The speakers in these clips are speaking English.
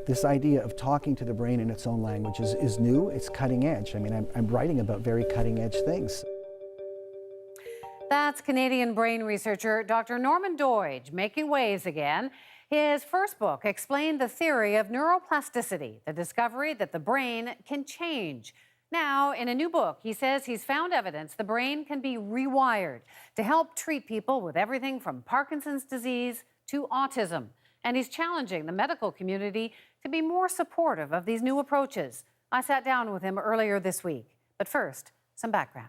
This idea of talking to the brain in its own language is new, it's cutting edge. I mean, I'm writing about very cutting edge things. That's Canadian brain researcher Dr. Norman Doidge making waves again. His first book explained the theory of neuroplasticity, the discovery that the brain can change. Now, in a new book, he says he's found evidence the brain can be rewired to help treat people with everything from Parkinson's disease to autism. And he's challenging the medical community to be more supportive of these new approaches. I sat down with him earlier this week. But first, some background.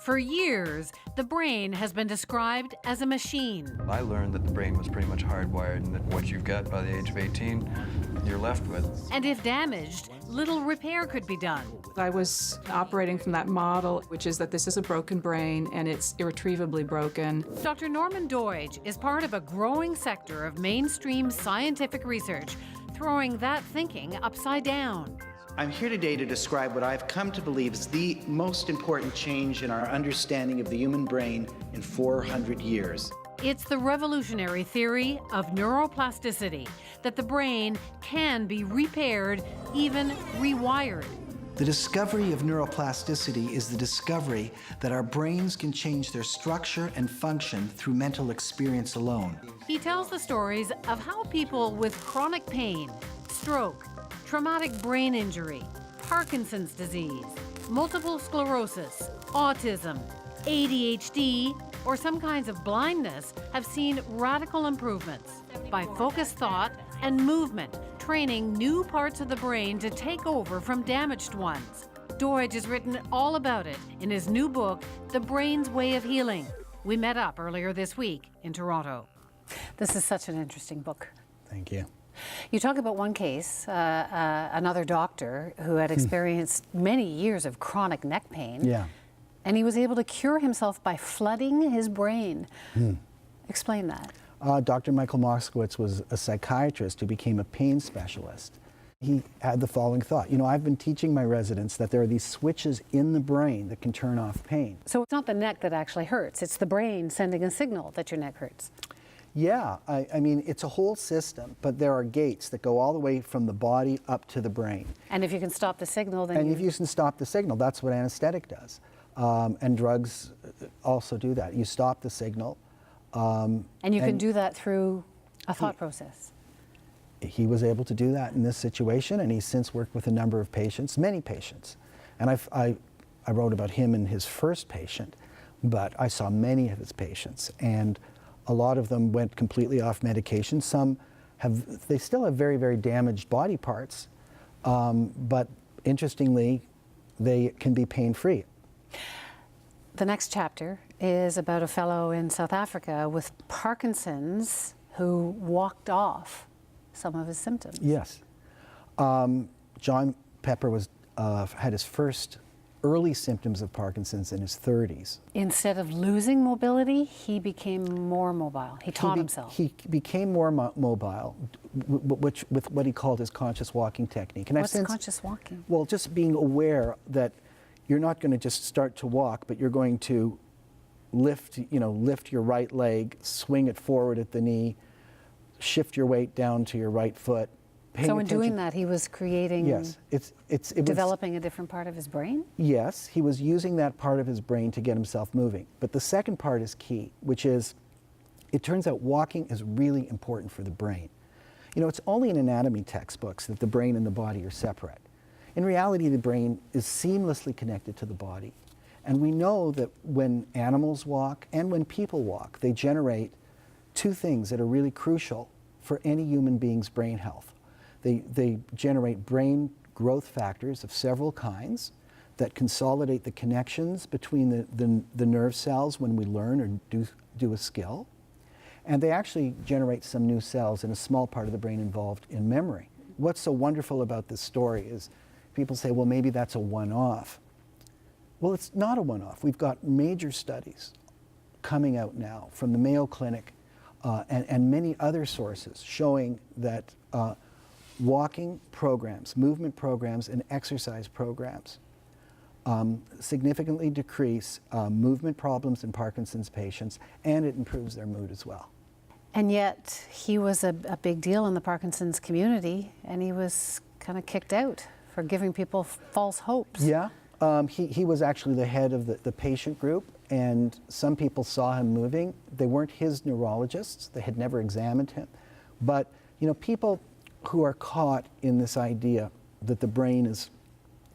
For years, the brain has been described as a machine. I learned that the brain was pretty much hardwired and that what you've got by the age of 18, you're left with. And if damaged, little repair could be done. I was operating from that model, which is that this is a broken brain and it's irretrievably broken. Dr. Norman Doidge is part of a growing sector of mainstream scientific research, throwing that thinking upside down. I'm here today to describe what I've come to believe is the most important change in our understanding of the human brain in 400 years. It's the revolutionary theory of neuroplasticity, that the brain can be repaired, even rewired. The discovery of neuroplasticity is the discovery that our brains can change their structure and function through mental experience alone. He tells the stories of how people with chronic pain, stroke, traumatic brain injury, Parkinson's disease, multiple sclerosis, autism, ADHD, or some kinds of blindness have seen radical improvements by focused thought and movement, training new parts of the brain to take over from damaged ones. Doidge has written all about it in his new book, The Brain's Way of Healing. We met up earlier this week in Toronto. This is such an interesting book. Thank you. You talk about one case, another doctor who had experienced many years of chronic neck pain. Yeah. And he was able to cure himself by flooding his brain. Explain that. Dr. Michael Moskowitz was a psychiatrist who became a pain specialist. He had the following thought. You know, I've been teaching my residents that there are these switches in the brain that can turn off pain. So it's not the neck that actually hurts, it's the brain sending a signal that your neck hurts. Yeah, I mean, it's a whole system, but there are gates that go all the way from the body up to the brain. And if you can stop the signal, then if you can stop the signal, that's what anesthetic does. And drugs also do that. You stop the signal. And you can do that through a thought process. He was able to do that in this situation, and he's since worked with a number of patients, many patients. And I wrote about him and his first patient, but I saw many of his patients, and a lot of them went completely off medication. Some they still have very, very damaged body parts, but interestingly, they can be pain-free. The next chapter is about a fellow in South Africa with Parkinson's who walked off some of his symptoms. Yes. John Pepper had his first early symptoms of Parkinson's in his 30s. Instead of losing mobility, he became more mobile. He taught himself. He became more mobile, with what he called his conscious walking technique. And What's conscious walking? Well, just being aware that you're not going to just start to walk, but you're going to lift your right leg, swing it forward at the knee, shift your weight down to your right foot. So in doing that, he was creating, yes, developing a different part of his brain? Yes, he was using that part of his brain to get himself moving. But the second part is key, which is, it turns out walking is really important for the brain. You know, it's only in anatomy textbooks that the brain and the body are separate. In reality, the brain is seamlessly connected to the body. And we know that when animals walk and when people walk, they generate two things that are really crucial for any human being's brain health. They generate brain growth factors of several kinds that consolidate the connections between the nerve cells when we learn or do a skill. And they actually generate some new cells in a small part of the brain involved in memory. What's so wonderful about this story is people say, well, maybe that's a one-off. Well, it's not a one-off. We've got major studies coming out now from the Mayo Clinic and many other sources showing that walking programs, movement programs, and exercise programs significantly decrease movement problems in Parkinson's patients, and it improves their mood as well. And yet he was a big deal in the Parkinson's community, and he was kind of kicked out for giving people false hopes. Yeah, he was actually the head of the patient group, and some people saw him moving. They weren't his neurologists. They had never examined him. But, you know, people who are caught in this idea that the brain is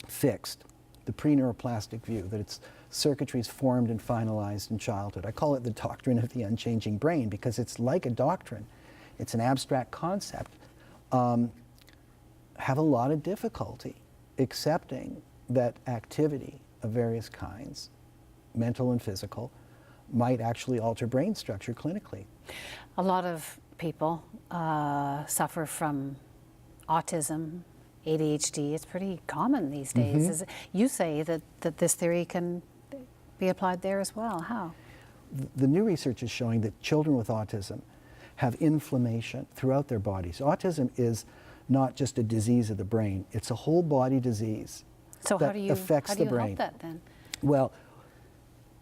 fixed, the pre-neuroplastic view, that it's circuitries formed and finalized in childhood. I call it the doctrine of the unchanging brain because it's like a doctrine. It's an abstract concept. Have a lot of difficulty accepting that activity of various kinds, mental and physical, might actually alter brain structure clinically. A lot of people suffer from autism, ADHD. It's pretty common these days. You say that this theory can be applied there as well. How? The new research is showing that children with autism have inflammation throughout their bodies. Autism is not just a disease of the brain, it's a whole body disease So that how do you affects the brain. help that then? Well,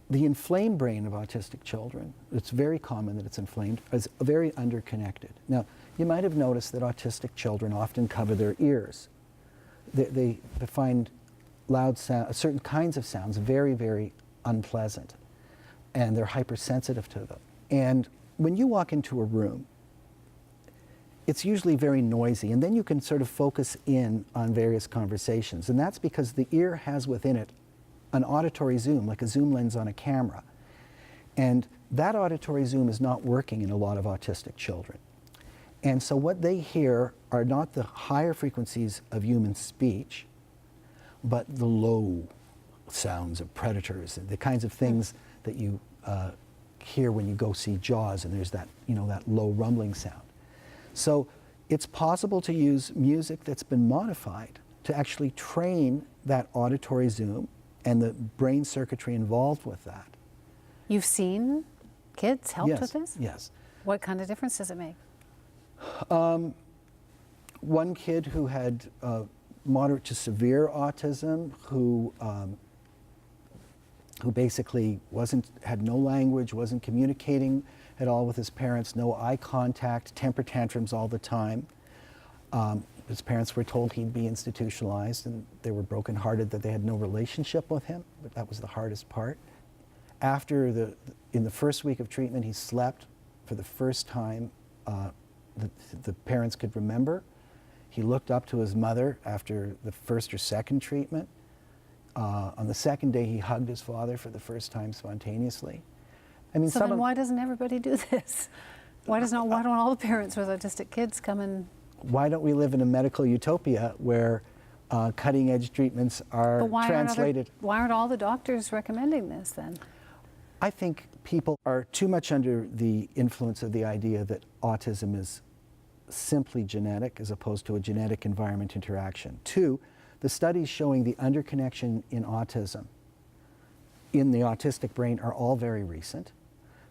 the inflamed brain of autistic children, it's very common that it's inflamed, is very underconnected. Now, you might have noticed that autistic children often cover their ears. They find loud sound, certain kinds of sounds very, very unpleasant, and they're hypersensitive to them. And when you walk into a room, it's usually very noisy, and then you can sort of focus in on various conversations, and that's because the ear has within it an auditory zoom, like a zoom lens on a camera. And that auditory zoom is not working in a lot of autistic children. And so what they hear are not the higher frequencies of human speech, but the low sounds of predators, and the kinds of things that you hear when you go see Jaws, and there's that, you know, that low rumbling sound. So it's possible to use music that's been modified to actually train that auditory zoom and the brain circuitry involved with that. You've seen kids helped Yes, with this? yes. What kind of difference does it make? One kid who had moderate to severe autism, who basically had no language, wasn't communicating at all with his parents, no eye contact, temper tantrums all the time. His parents were told he'd be institutionalized, and they were brokenhearted that they had no relationship with him, but that was the hardest part. In the first week of treatment, he slept for the first time the parents could remember. He looked up to his mother after the first or second treatment. On the second day, he hugged his father for the first time spontaneously. I mean, So then why doesn't everybody do this? Why don't all the parents with autistic kids come and... Why don't we live in a medical utopia where cutting-edge treatments are translated? Why aren't all the doctors recommending this then? I think people are too much under the influence of the idea that autism is simply genetic as opposed to a genetic environment interaction. Two, the studies showing the underconnection in autism in the autistic brain are all very recent.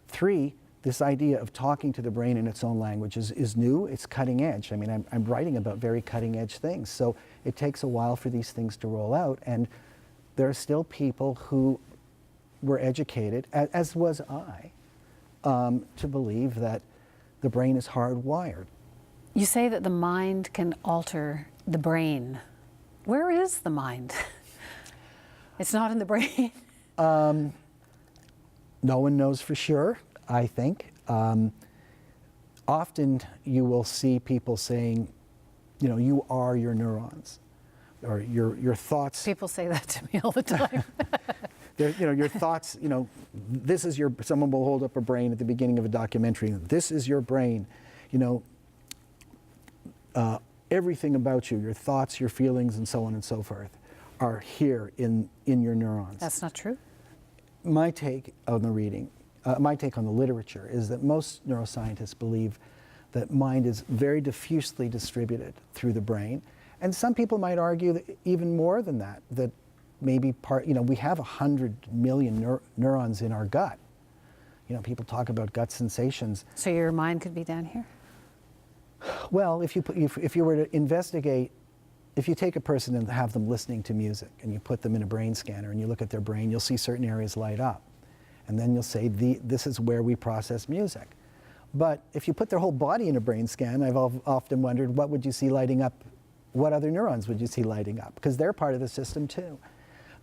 Three, this idea of talking to the brain in its own language is new, it's cutting edge. I mean, I'm writing about very cutting edge things, so it takes a while for these things to roll out, and there are still people who were educated, as was I, to believe that the brain is hardwired. You say that the mind can alter the brain. Where is the mind? It's not in the brain. No one knows for sure, I think. Often you will see people saying, you know, you are your neurons, or your thoughts. People say that to me all the time. You know, your thoughts, you know, this is your, someone will hold up a brain at the beginning of a documentary, this is your brain, you know, everything about you, your thoughts, your feelings, and so on and so forth, are here in your neurons. That's not true. My take on the reading, my take on the literature is that most neuroscientists believe that mind is very diffusely distributed through the brain. And some people might argue that even more than that, that maybe you know, we have 100 million neurons in our gut. You know, people talk about gut sensations. So your mind could be down here? Well, if you were to investigate, if you take a person and have them listening to music and you put them in a brain scanner and you look at their brain, you'll see certain areas light up. And then you'll say, this is where we process music. But if you put their whole body in a brain scan, I've often wondered, what would you see lighting up? What other neurons would you see lighting up? Because they're part of the system too.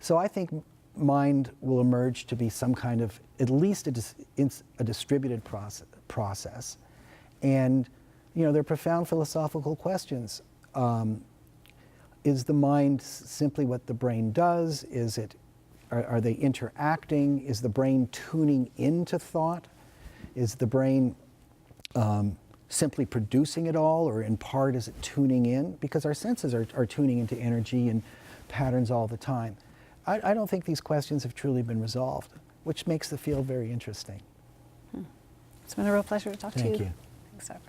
So I think mind will emerge to be some kind of, at least a distributed process. And, they're profound philosophical questions. Is the mind simply what the brain does? Are they interacting? Is the brain tuning into thought? Is the brain simply producing it all, or in part is it tuning in? Because our senses are tuning into energy and patterns all the time. I don't think these questions have truly been resolved, which makes the field very interesting. It's been a real pleasure to talk to you. Thank you. Thanks, Dr.